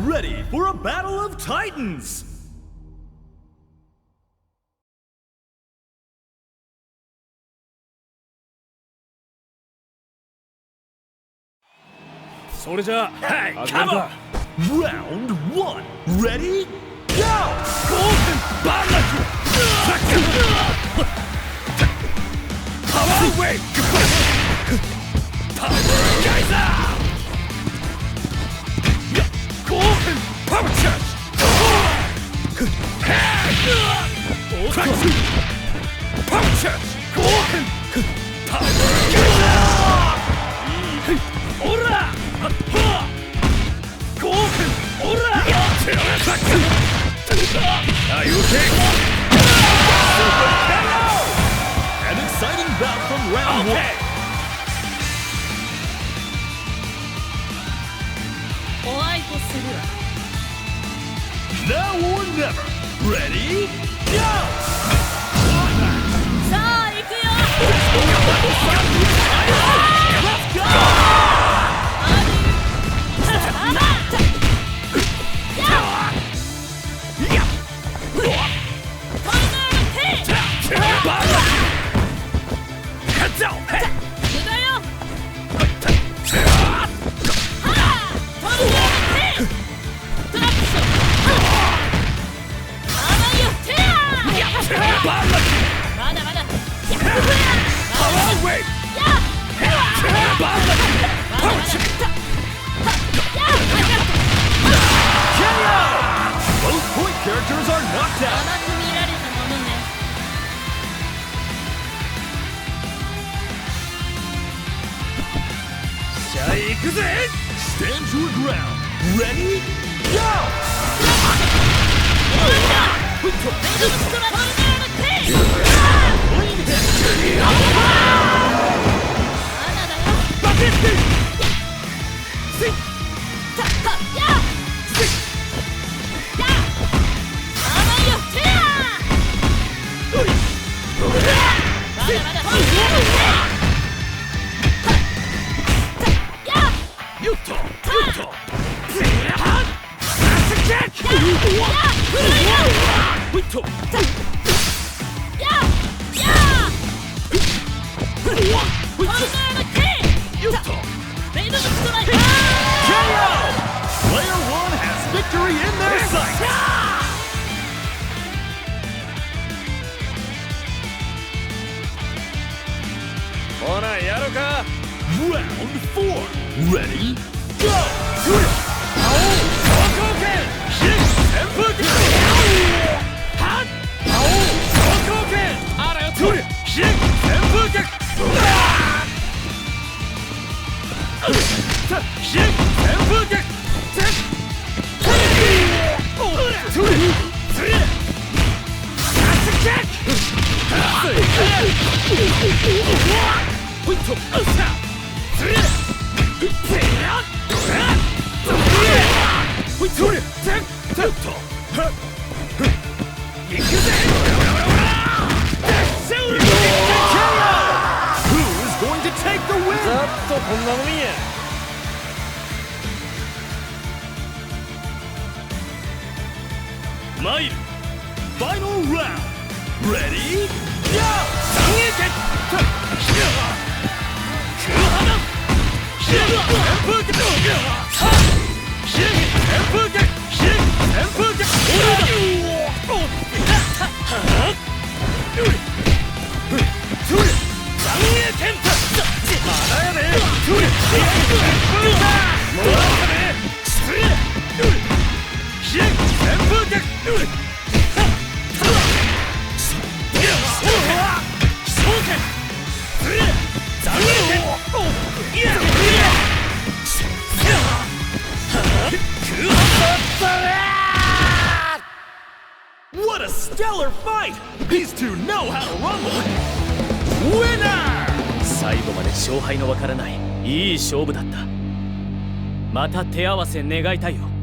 ready for a battle of titans! それじゃあ、Hey, come on! Round 1, ready, go! Golden Balance! Power Wave! Power Geyser! Golden Power Charge! Power Charge! Golden Power Geyser! Ora! Golden Ora! Are you okay? An exciting bout from round 1. Now or never. Ready? Go! Let's go! Both point characters are knocked out. Stand your ground. Ready? Go! Player 1 has victory in their sights! Round 4, ready, go! Who's going to take the win? ざっとこんなのみや。参る Final round. Ready? Go! What a stellar fight! These two know how to rumble! Winner! 最後まで勝敗のわからないいい勝負だった。また手合わせ願いたいよ。